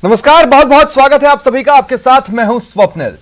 नमस्कार, बहुत बहुत स्वागत है आप सभी का। आपके साथ मैं हूं स्वप्निल।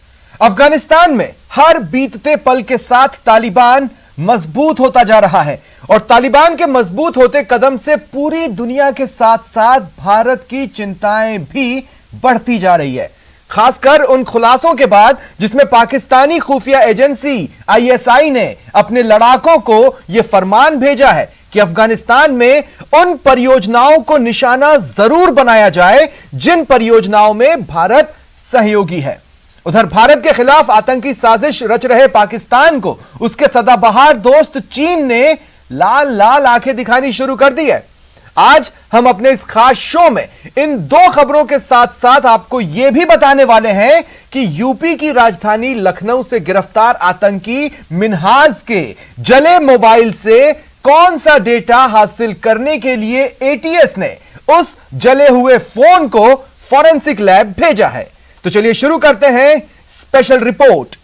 अफगानिस्तान में हर बीतते पल के साथ तालिबान मजबूत होता जा रहा है और तालिबान के मजबूत होते कदम से पूरी दुनिया के साथ साथ भारत की चिंताएं भी बढ़ती जा रही है। खासकर उन खुलासों के बाद जिसमें पाकिस्तानी खुफिया एजेंसी आईएसआई ने अपने लड़ाकों को यह फरमान भेजा है कि अफगानिस्तान में उन परियोजनाओं को निशाना जरूर बनाया जाए जिन परियोजनाओं में भारत सहयोगी है। उधर भारत के खिलाफ आतंकी साजिश रच रहे पाकिस्तान को उसके सदाबहार दोस्त चीन ने लाल लाल आंखें दिखानी शुरू कर दी है। आज हम अपने इस खास शो में इन दो खबरों के साथ साथ आपको यह भी बताने वाले हैं कि यूपी की राजधानी लखनऊ से गिरफ्तार आतंकी मिन्हाज के जले मोबाइल से कौन सा डेटा हासिल करने के लिए एटीएस ने उस जले हुए फोन को फॉरेंसिक लैब भेजा है। तो चलिए शुरू करते हैं स्पेशल रिपोर्ट।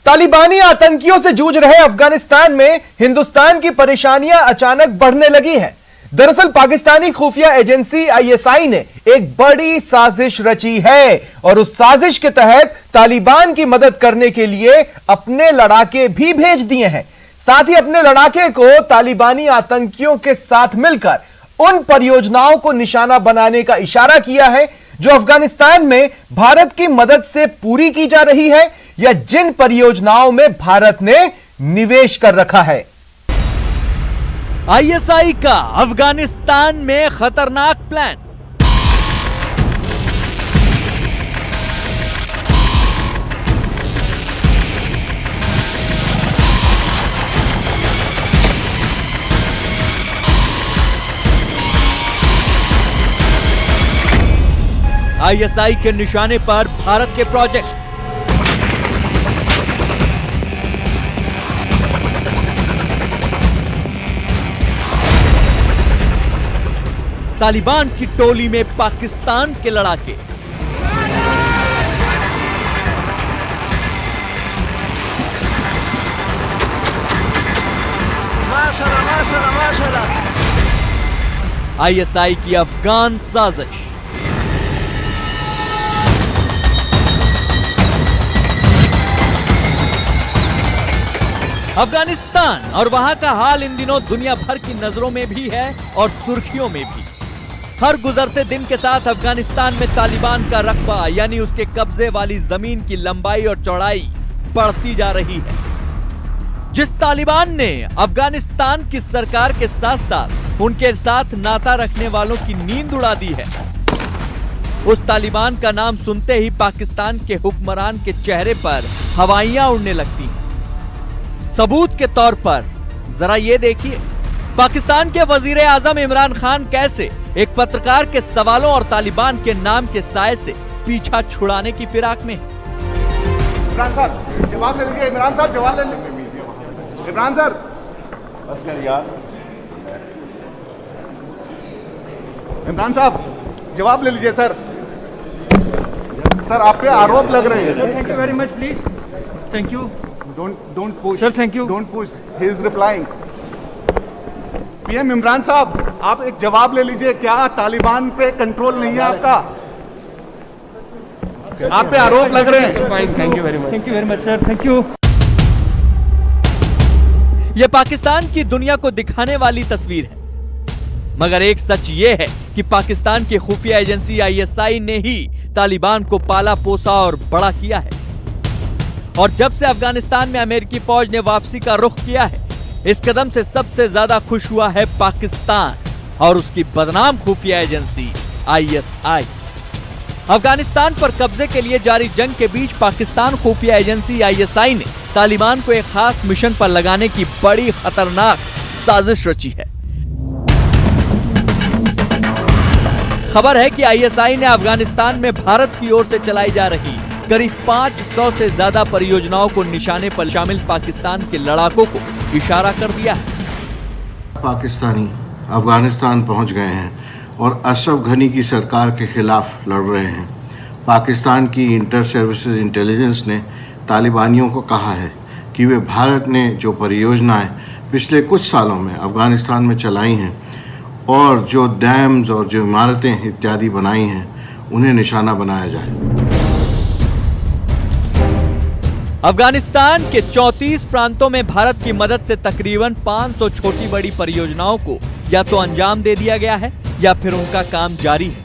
तालिबानी आतंकियों से जूझ रहे अफगानिस्तान में हिंदुस्तान की परेशानियां अचानक बढ़ने लगी हैं। दरअसल पाकिस्तानी खुफिया एजेंसी आईएसआई ने एक बड़ी साजिश रची है और उस साजिश के तहत तालिबान की मदद करने के लिए अपने लड़ाके भी भेज दिए हैं। साथ ही अपने लड़ाके को तालिबानी आतंकियों के साथ मिलकर उन परियोजनाओं को निशाना बनाने का इशारा किया है जो अफगानिस्तान में भारत की मदद से पूरी की जा रही है या जिन परियोजनाओं में भारत ने निवेश कर रखा है। आईएसआई का अफगानिस्तान में खतरनाक प्लान। आईएसआई के निशाने पर भारत के प्रोजेक्ट। तालिबान की टोली में पाकिस्तान के लड़ाके। आईएसआई की अफगान साजिश। अफगानिस्तान और वहां का हाल इन दिनों दुनिया भर की नजरों में भी है और सुर्खियों में भी। हर गुजरते दिन के साथ अफगानिस्तान में तालिबान का रकबा यानी उसके कब्जे वाली जमीन की लंबाई और चौड़ाई बढ़ती जा रही है। जिस तालिबान ने अफगानिस्तान की सरकार के साथ साथ उनके साथ नाता रखने वालों की नींद उड़ा दी है, उस तालिबान का नाम सुनते ही पाकिस्तान के हुक्मरान के चेहरे पर हवाइयां उड़ने लगती हैं। सबूत के तौर पर जरा ये देखिए, पाकिस्तान के वजीर आजम इमरान खान कैसे एक पत्रकार के सवालों और तालिबान के नाम के साए से पीछा छुड़ाने की फिराक में। इमरान साहब जवाब ले लीजिए। इमरान साहब जवाब ले लीजिए। इमरान सर बस कर यार। इमरान साहब जवाब ले लीजिए। सर आप पे आरोप लग रहे हैं। Thank you very much please. Thank you. Don't push. Sir, thank you. Don't push. He is replying. PM Imran साहब आप एक जवाब ले लीजिए। क्या तालिबान पे कंट्रोल नहीं है आपका? आप पे आरोप लग रहे हैं। Thank you very much. Thank you very much sir. Thank you. यह पाकिस्तान की दुनिया को दिखाने वाली तस्वीर है, मगर एक सच यह है कि पाकिस्तान की खुफिया एजेंसी आईएसआई ने ही तालिबान को पाला पोसा और बड़ा किया है। और जब से अफगानिस्तान में अमेरिकी फौज ने वापसी का रुख किया है, इस कदम से सबसे ज्यादा खुश हुआ है पाकिस्तान और उसकी बदनाम खुफिया एजेंसी आईएसआई। अफगानिस्तान पर कब्जे के लिए जारी जंग के बीच पाकिस्तान खुफिया एजेंसी आईएसआई ने तालिबान को एक खास मिशन पर लगाने की बड़ी खतरनाक साजिश रची है। खबर है कि आईएसआई ने अफगानिस्तान में भारत की ओर से चलाई जा रही करीब 500 से ज्यादा परियोजनाओं को निशाने पर शामिल पाकिस्तान के लड़ाकों को इशारा कर दिया है। पाकिस्तानी अफगानिस्तान पहुंच गए हैं और अशरफ घनी की सरकार के खिलाफ लड़ रहे हैं। पाकिस्तान की इंटर सर्विसेज इंटेलिजेंस ने तालिबानियों को कहा है कि वे भारत ने जो परियोजनाएं पिछले कुछ सालों में अफ़गानिस्तान में चलाई हैं और जो डैम्स और जो इमारतें इत्यादि बनाई हैं उन्हें निशाना बनाया जाए। अफगानिस्तान के 34 प्रांतों में भारत की मदद से तकरीबन 500 छोटी बड़ी परियोजनाओं को या तो अंजाम दे दिया गया है या फिर उनका काम जारी है।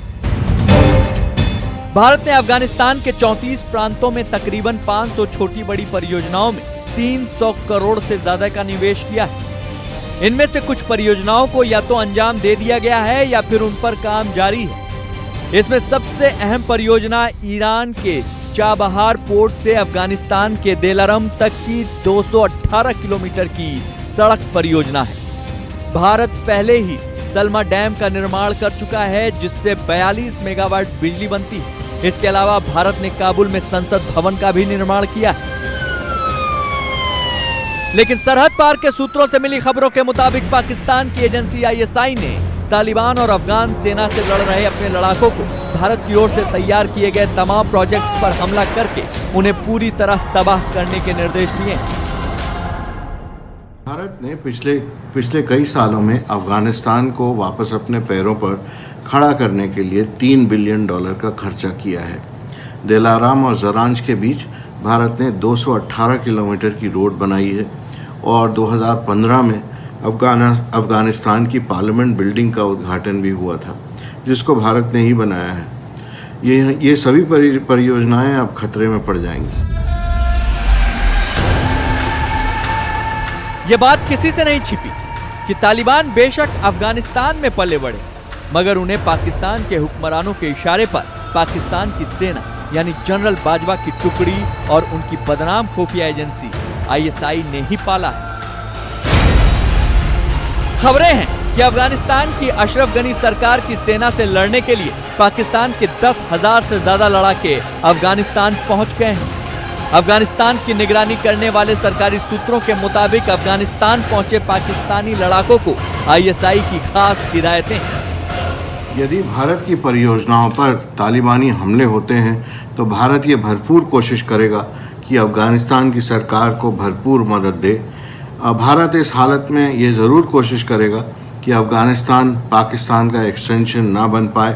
भारत ने अफगानिस्तान के 34 प्रांतों में तकरीबन 500 छोटी बड़ी परियोजनाओं में 300 करोड़ से ज्यादा का निवेश किया है। इनमें से कुछ परियोजनाओं को या तो अंजाम दे दिया गया है या फिर उन पर काम जारी है। इसमें सबसे अहम परियोजना ईरान के चाबहार पोर्ट से अफगानिस्तान के दिलारम तक की 218 किलोमीटर की सड़क परियोजना है। भारत पहले ही सलमा डैम का निर्माण कर चुका है जिससे 42 मेगावाट बिजली बनती है। इसके अलावा भारत ने काबुल में संसद भवन का भी निर्माण किया है। लेकिन सरहद पार के सूत्रों से मिली खबरों के मुताबिक पाकिस्तान की एजेंसी ISI ने तालिबान और अफगान सेना से लड़ रहे अपने लड़ाकों को भारत की ओर से तैयार किए गए तमाम प्रोजेक्ट्स पर हमला करके उन्हें पूरी तरह तबाह करने के निर्देश दिए। भारत ने पिछले कई सालों में अफगानिस्तान को वापस अपने पैरों पर खड़ा करने के लिए $3 बिलियन का खर्चा किया है। दिलाराम और जरांज के बीच भारत ने 218 किलोमीटर की रोड बनाई है और 2015 में अफगानिस्तान की पार्लियामेंट बिल्डिंग का उद्घाटन भी हुआ था जिसको भारत ने ही बनाया है। ये सभी परियोजनाएं अब खतरे में पड़ जाएंगी। ये बात किसी से नहीं छिपी कि तालिबान बेशक अफगानिस्तान में पले बढ़े मगर उन्हें पाकिस्तान के हुक्मरानों के इशारे पर पाकिस्तान की सेना यानी जनरल बाजवा की टुकड़ी और उनकी बदनाम खुफिया एजेंसी ISI ने ही पाला है। खबरें हैं कि अफगानिस्तान की अशरफ गनी सरकार की सेना से लड़ने के लिए पाकिस्तान के 10,000 से ज्यादा लड़ाके अफगानिस्तान पहुंच गए हैं। अफगानिस्तान की निगरानी करने वाले सरकारी सूत्रों के मुताबिक अफगानिस्तान पहुंचे पाकिस्तानी लड़ाकों को ISI की खास हिदायतें हैं। यदि भारत की परियोजनाओं पर तालिबानी हमले होते हैं तो भारत ये भरपूर कोशिश करेगा कि अफगानिस्तान की सरकार को भरपूर मदद दे। भारत इस हालत में ये ज़रूर कोशिश करेगा कि अफगानिस्तान पाकिस्तान का एक्सटेंशन ना बन पाए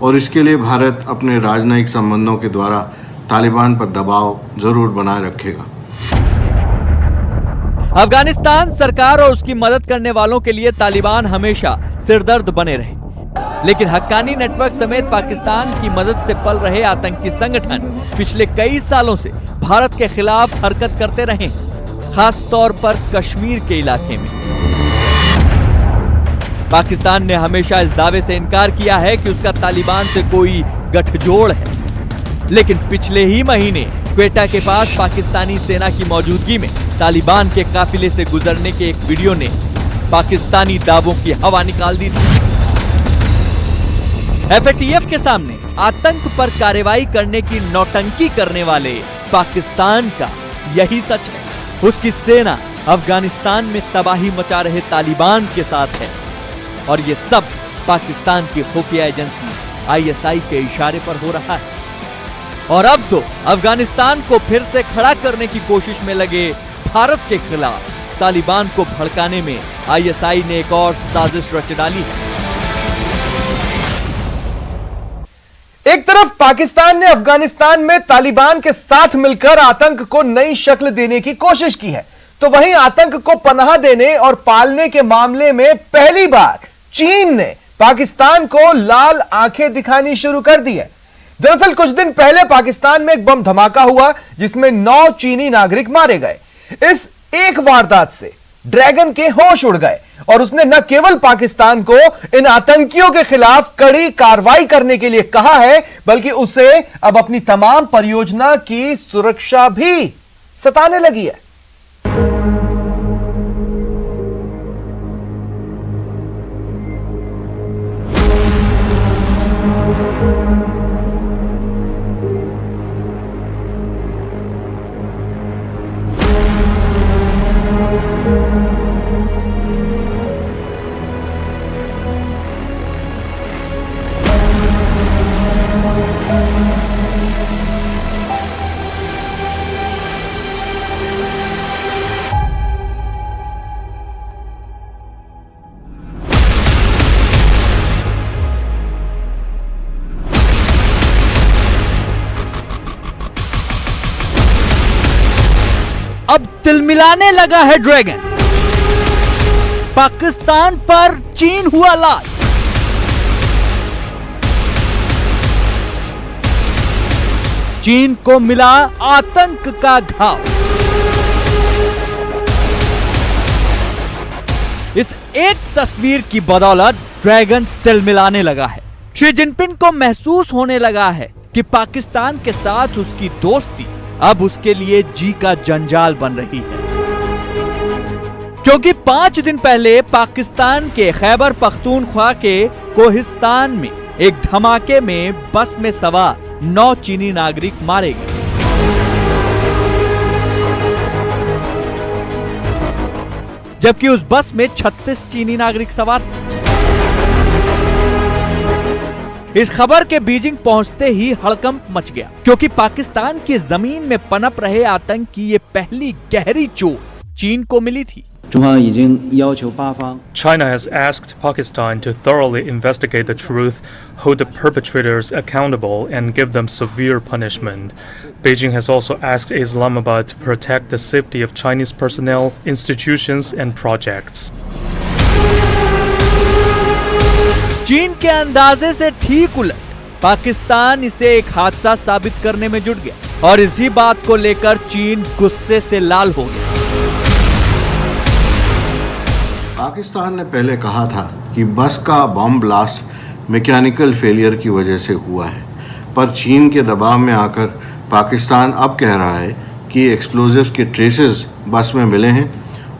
और इसके लिए भारत अपने राजनयिक संबंधों के द्वारा तालिबान पर दबाव ज़रूर बनाए रखेगा। अफगानिस्तान सरकार और उसकी मदद करने वालों के लिए तालिबान हमेशा सिरदर्द बने रहे, लेकिन हक्कानी नेटवर्क समेत पाकिस्तान की मदद से पल रहे आतंकी संगठन पिछले कई सालों से भारत के खिलाफ हरकत करते रहे, खास तौर पर कश्मीर के इलाके में। पाकिस्तान ने हमेशा इस दावे से इनकार किया है कि उसका तालिबान से कोई गठजोड़ है, लेकिन पिछले ही महीने क्वेटा के पास पाकिस्तानी सेना की मौजूदगी में तालिबान के काफिले से गुजरने के एक वीडियो ने पाकिस्तानी दावों की हवा निकाल दी थी। FATF के सामने आतंक पर कार्रवाई करने की नौटंकी करने वाले पाकिस्तान का यही सच है। उसकी सेना अफगानिस्तान में तबाही मचा रहे तालिबान के साथ है और ये सब पाकिस्तान की खुफिया एजेंसी ISI के इशारे पर हो रहा है। और अब तो अफगानिस्तान को फिर से खड़ा करने की कोशिश में लगे भारत के खिलाफ तालिबान को भड़काने में ISI ने एक और साजिश रच डाली है। एक तरफ पाकिस्तान ने अफगानिस्तान में तालिबान के साथ मिलकर आतंक को नई शक्ल देने की कोशिश की है, तो वहीं आतंक को पनाह देने और पालने के मामले में पहली बार चीन ने पाकिस्तान को लाल आंखें दिखानी शुरू कर दी है। दरअसल कुछ दिन पहले पाकिस्तान में एक बम धमाका हुआ जिसमें 9 चीनी नागरिक मारे गए। इस एक वारदात से ड्रैगन के होश उड़ गए और उसने न केवल पाकिस्तान को इन आतंकियों के खिलाफ कड़ी कार्रवाई करने के लिए कहा है, बल्कि उसे अब अपनी तमाम परियोजना की सुरक्षा भी सताने लगी है। अब तिलमिलाने लगा है ड्रैगन। पाकिस्तान पर चीन हुआ लाल। चीन को मिला आतंक का घाव। इस एक तस्वीर की बदौलत ड्रैगन तिलमिलाने लगा है। शी जिनपिंग को महसूस होने लगा है कि पाकिस्तान के साथ उसकी दोस्ती अब उसके लिए जी का जंजाल बन रही है, क्योंकि 5 दिन पहले पाकिस्तान के खैबर पख्तूनख्वा के कोहिस्तान में एक धमाके में बस में सवार 9 चीनी नागरिक मारे गए। जबकि उस बस में 36 चीनी नागरिक सवार थे। इस खबर के बीजिंग पहुंचते ही हड़कंप मच गया, क्योंकि पाकिस्तान की जमीन में पनप रहे आतंक की ये पहली गहरी चोट चीन को मिली थी। China has asked Pakistan to thoroughly investigate the truth, hold the perpetrators accountable, and give them severe punishment. Beijing has also asked Islamabad to protect the safety of Chinese personnel, institutions, and projects. चीन के अंदाजे से ठीक उलट पाकिस्तान इसे एक हादसा साबित करने में जुट गया, और इसी बात को लेकर चीन गुस्से से लाल हो गया। पाकिस्तान ने पहले कहा था कि बस का बम ब्लास्ट मैकेनिकल फेलियर की वजह से हुआ है, पर चीन के दबाव में आकर पाकिस्तान अब कह रहा है कि एक्सप्लोजिव्स के ट्रेसेस बस में मिले हैं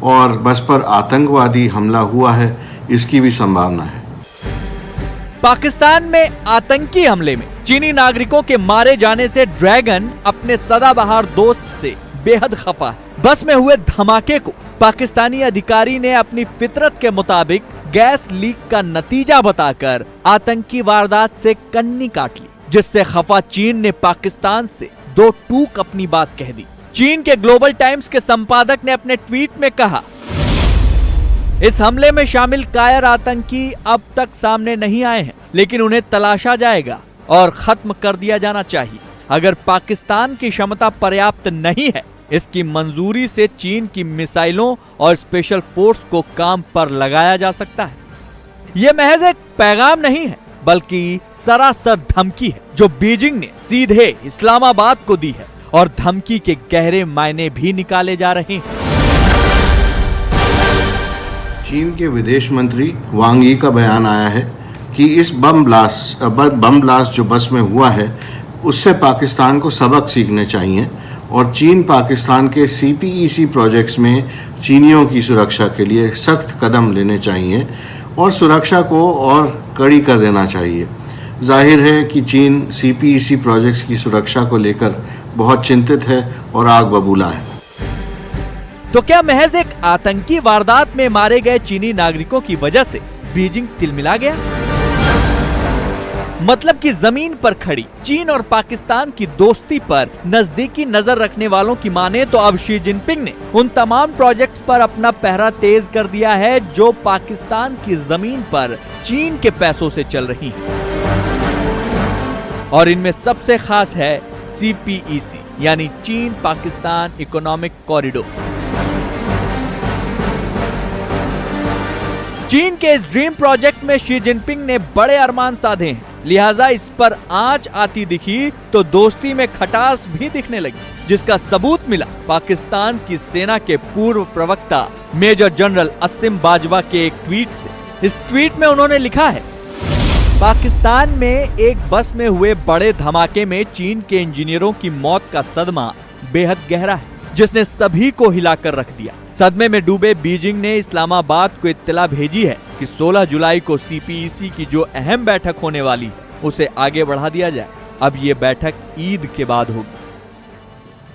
और बस पर आतंकवादी हमला हुआ है, इसकी भी संभावना है। पाकिस्तान में आतंकी हमले में चीनी नागरिकों के मारे जाने से ड्रैगन अपने सदाबहार दोस्त से बेहद खफा है। बस में हुए धमाके को पाकिस्तानी अधिकारी ने अपनी फितरत के मुताबिक गैस लीक का नतीजा बताकर आतंकी वारदात से कन्नी काट ली, जिससे खफा चीन ने पाकिस्तान से 2 टूक अपनी बात कह दी। चीन के ग्लोबल टाइम्स के संपादक ने अपने ट्वीट में कहा, इस हमले में शामिल कायर आतंकी अब तक सामने नहीं आए हैं, लेकिन उन्हें तलाशा जाएगा और खत्म कर दिया जाना चाहिए। अगर पाकिस्तान की क्षमता पर्याप्त नहीं है, इसकी मंजूरी से चीन की मिसाइलों और स्पेशल फोर्स को काम पर लगाया जा सकता है। यह महज एक पैगाम नहीं है, बल्कि सरासर धमकी है जो बीजिंग ने सीधे इस्लामाबाद को दी है, और धमकी के गहरे मायने भी निकाले जा रहे हैं। चीन के विदेश मंत्री वांग यी का बयान आया है कि इस बम ब्लास्ट जो बस में हुआ है, उससे पाकिस्तान को सबक सीखने चाहिए और चीन पाकिस्तान के CPEC प्रोजेक्ट्स में चीनियों की सुरक्षा के लिए सख्त कदम लेने चाहिए और सुरक्षा को और कड़ी कर देना चाहिए। जाहिर है कि चीन CPEC प्रोजेक्ट्स की सुरक्षा को लेकर बहुत चिंतित है और आग बबूला है। तो क्या महज एक आतंकी वारदात में मारे गए चीनी नागरिकों की वजह से बीजिंग तिलमिला गया? मतलब कि जमीन पर खड़ी चीन और पाकिस्तान की दोस्ती पर नजदीकी नजर रखने वालों की माने तो अब शी जिनपिंग ने उन तमाम प्रोजेक्ट्स पर अपना पहरा तेज कर दिया है जो पाकिस्तान की जमीन पर चीन के पैसों से चल रही हैं। और इनमें सबसे खास है CPEC यानी चीन पाकिस्तान इकोनॉमिक कॉरिडोर। चीन के इस ड्रीम प्रोजेक्ट में शी जिनपिंग ने बड़े अरमान साधे हैं, लिहाजा इस पर आंच आती दिखी तो दोस्ती में खटास भी दिखने लगी, जिसका सबूत मिला पाकिस्तान की सेना के पूर्व प्रवक्ता मेजर जनरल असीम बाजवा के एक ट्वीट से। इस ट्वीट में उन्होंने लिखा है, पाकिस्तान में एक बस में हुए बड़े धमाके में चीन के इंजीनियरों की मौत का सदमा बेहद गहरा है, जिसने सभी को हिलाकर रख दिया। सदमे में डूबे बीजिंग ने इस्लामाबाद को इत्तला भेजी है कि 16 जुलाई को CPEC की जो अहम बैठक होने वाली है उसे आगे बढ़ा दिया जाए। अब ये बैठक ईद के बाद होगी।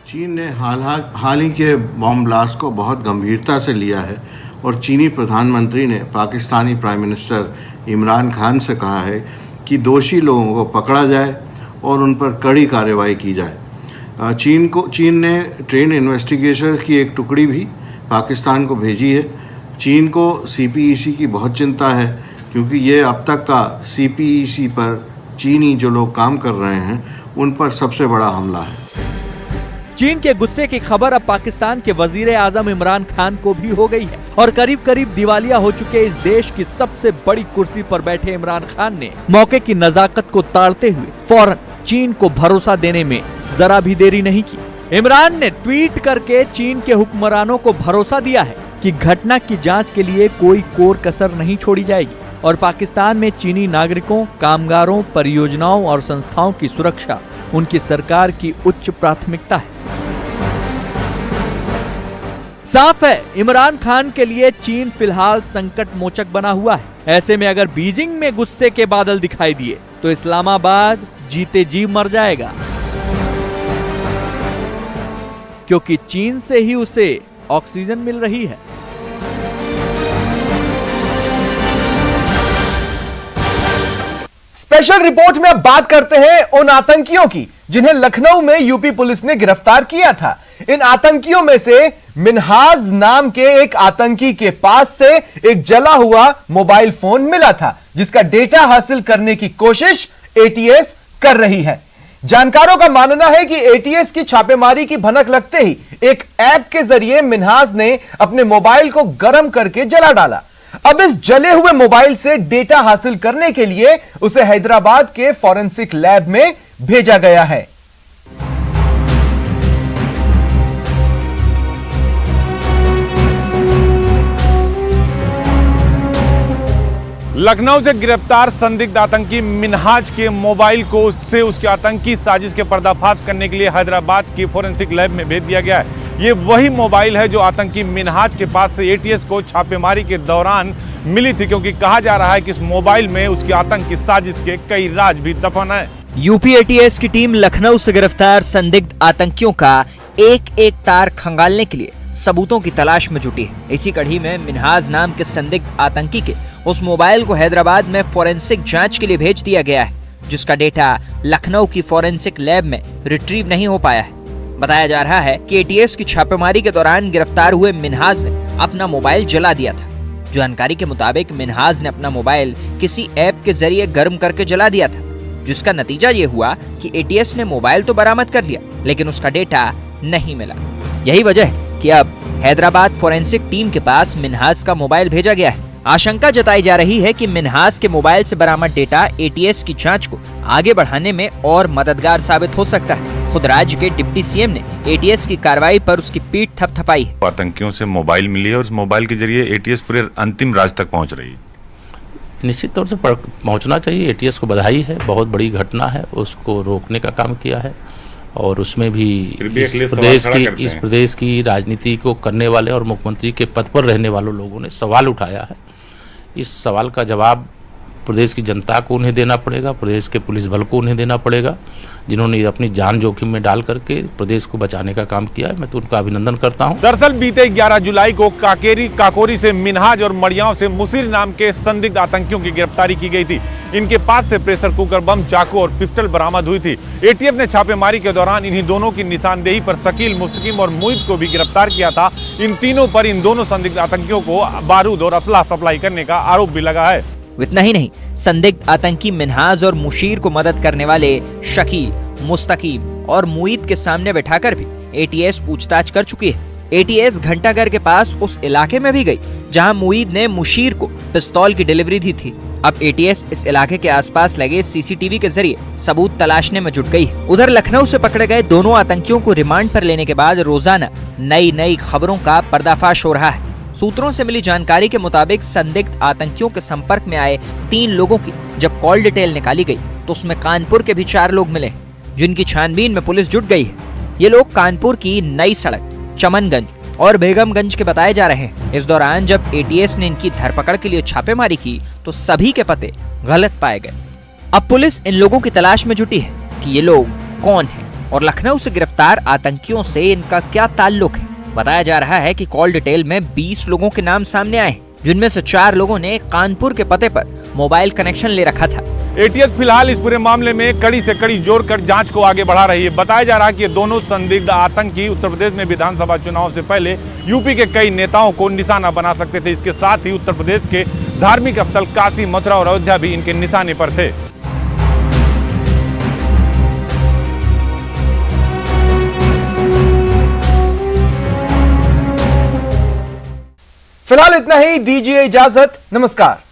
चीन ने हाल ही के बॉम्ब ब्लास्ट को बहुत गंभीरता से लिया है और चीनी प्रधानमंत्री ने पाकिस्तानी प्राइम मिनिस्टर इमरान खान से कहा है कि दोषी लोगों को पकड़ा जाए और उन पर कड़ी कार्रवाई की जाए। चीन ने ट्रेन इन्वेस्टिगेशन की एक टुकड़ी भी पाकिस्तान को भेजी है। चीन को CPEC की बहुत चिंता है, क्योंकि ये अब तक का CPEC पर चीनी जो लोग काम कर रहे हैं उन पर सबसे बड़ा हमला है। चीन के गुस्से की खबर अब पाकिस्तान के वजीर आजम इमरान खान को भी हो गई है और करीब करीब दिवालिया हो चुके इस देश की सबसे बड़ी कुर्सी पर बैठे इमरान खान ने मौके की नजाकत को ताड़ते हुए फौरन चीन को भरोसा देने में जरा भी देरी नहीं की। इमरान ने ट्वीट करके चीन के हुक्मरानों को भरोसा दिया है कि घटना की जांच के लिए कोई कोर कसर नहीं छोड़ी जाएगी और पाकिस्तान में चीनी नागरिकों, कामगारों, परियोजनाओं और संस्थाओं की सुरक्षा उनकी सरकार की उच्च प्राथमिकता है। साफ है, इमरान खान के लिए चीन फिलहाल संकट मोचक बना हुआ है। ऐसे में अगर बीजिंग में गुस्से के बादल दिखाई दिए तो इस्लामाबाद जीते जी मर जाएगा, क्योंकि चीन से ही उसे ऑक्सीजन मिल रही है। स्पेशल रिपोर्ट में अब बात करते हैं उन आतंकियों की जिन्हें लखनऊ में यूपी पुलिस ने गिरफ्तार किया था। इन आतंकियों में से मिन्हाज नाम के एक आतंकी के पास से एक जला हुआ मोबाइल फोन मिला था, जिसका डेटा हासिल करने की कोशिश एटीएस कर रही है। जानकारों का मानना है कि एटीएस की छापेमारी की भनक लगते ही एक ऐप के जरिए मिन्हाज ने अपने मोबाइल को गर्म करके जला डाला। अब इस जले हुए मोबाइल से डेटा हासिल करने के लिए उसे हैदराबाद के फॉरेंसिक लैब में भेजा गया है। लखनऊ से गिरफ्तार संदिग्ध आतंकी मिन्हाज के मोबाइल को उससे उसकी आतंकी साजिश के पर्दाफाश करने के लिए हैदराबाद की फोरेंसिक लैब में भेज दिया गया है। ये वही मोबाइल है जो आतंकी मिन्हाज के पास से एटीएस को छापेमारी के दौरान मिली थी, क्योंकि कहा जा रहा है कि इस मोबाइल में उसकी आतंकी साजिश के कई राज भी दफन है। यूपी एटीएस की टीम लखनऊ से गिरफ्तार संदिग्ध आतंकियों का एक एक तार खंगालने के लिए सबूतों की तलाश में जुटी है। इसी कड़ी में मिन्हाज नाम के संदिग्ध आतंकी के उस मोबाइल को हैदराबाद में फोरेंसिक जांच के लिए भेज दिया गया है, जिसका डेटा लखनऊ की फोरेंसिक लैब में रिट्रीव नहीं हो पाया है। बताया जा रहा है कि एटीएस की छापेमारी के दौरान गिरफ्तार हुए मिन्हाज ने अपना मोबाइल जला दिया था। जानकारी के मुताबिक मिन्हाज ने अपना मोबाइल किसी ऐप के जरिए गर्म करके जला दिया था, जिसका नतीजा ये हुआ कि एटीएस ने मोबाइल तो बरामद कर लिया, लेकिन उसका डेटा नहीं मिला। यही वजह है कि अब हैदराबाद फोरेंसिक टीम के पास मिन्हाज का मोबाइल भेजा गया है। आशंका जताई जा रही है कि मिन्हाज के मोबाइल से बरामद डेटा एटीएस की जांच को आगे बढ़ाने में और मददगार साबित हो सकता है। खुद राज्य के डिप्टी सीएम ने एटीएस की कार्रवाई पर उसकी पीठ थपथपाई है। आतंकियों से मोबाइल मिली है और उस मोबाइल के जरिए एटीएस पूरे अंतिम राज तक पहुंच रही है। निश्चित तौर से पहुंचना चाहिए। एटीएस को बधाई है, बहुत बड़ी घटना है, उसको रोकने का काम किया है और उसमें भी इस प्रदेश की राजनीति को करने वाले और मुख्यमंत्री के पद पर रहने वाले लोगों ने सवाल उठाया है। इस सवाल का जवाब प्रदेश की जनता को उन्हें देना पड़ेगा, प्रदेश के पुलिस बल को उन्हें देना पड़ेगा, जिन्होंने अपनी जान जोखिम में डाल करके प्रदेश को बचाने का काम किया है। मैं तो उनका अभिनंदन करता हूं। दरअसल बीते 11 जुलाई को काकोरी से मिन्हाज और मड़ियाओं से मुसीर नाम के संदिग्ध आतंकियों की गिरफ्तारी की गई थी। इनके पास से प्रेशर कुकर बम, चाकू और पिस्टल बरामद हुई थी। एटीएफ ने छापेमारी के दौरान इन्हीं दोनों की निशानदेही पर शकील, मुस्तकीम और मुईद को भी गिरफ्तार किया था। इन तीनों पर इन दोनों संदिग्ध आतंकियों को बारूद और असलाह सप्लाई करने का आरोप भी लगा है। इतना ही नहीं, संदिग्ध आतंकी मिन्हाज और मुशीर को मदद करने वाले शकील, मुस्तकीम और मुईद के सामने बैठाकर भी एटीएस पूछताछ कर चुकी है। एटीएस घंटाघर के पास उस इलाके में भी गई जहां मुईद ने मुशीर को पिस्तौल की डिलीवरी दी थी। अब एटीएस इस इलाके के आसपास लगे सीसीटीवी के जरिए सबूत तलाशने में जुट गई है। उधर लखनऊ से पकड़े गए दोनों आतंकियों को रिमांड पर लेने के बाद रोजाना नई खबरों का पर्दाफाश हो रहा है। सूत्रों से मिली जानकारी के मुताबिक संदिग्ध आतंकियों के संपर्क में आए 3 लोगों की जब कॉल डिटेल निकाली गई तो उसमें कानपुर के भी 4 लोग मिले, जिनकी छानबीन में पुलिस जुट गई है। ये लोग कानपुर की नई सड़क, चमनगंज और बेगमगंज के बताए जा रहे हैं। इस दौरान जब एटीएस ने इनकी धरपकड़ के लिए छापेमारी की तो सभी के पते गलत पाए गए। अब पुलिस इन लोगों की तलाश में जुटी है कि ये लोग कौन हैं और लखनऊ से गिरफ्तार आतंकियों से इनका क्या ताल्लुक है। बताया जा रहा है कि कॉल डिटेल में 20 लोगों के नाम सामने आए, जिनमें से 4 लोगों ने कानपुर के पते पर मोबाइल कनेक्शन ले रखा था। एटीएस फिलहाल इस पूरे मामले में कड़ी से कड़ी जोड़कर जांच को आगे बढ़ा रही है। बताया जा रहा है कि ये दोनों संदिग्ध आतंकी उत्तर प्रदेश में विधानसभा चुनाव से पहले यूपी के कई नेताओं को निशाना बना सकते थे। इसके साथ ही उत्तर प्रदेश के धार्मिक स्थल काशी, मथुरा और अयोध्या भी इनके निशाने पर थे। फिलहाल इतना ही, दीजिए इजाजत, नमस्कार।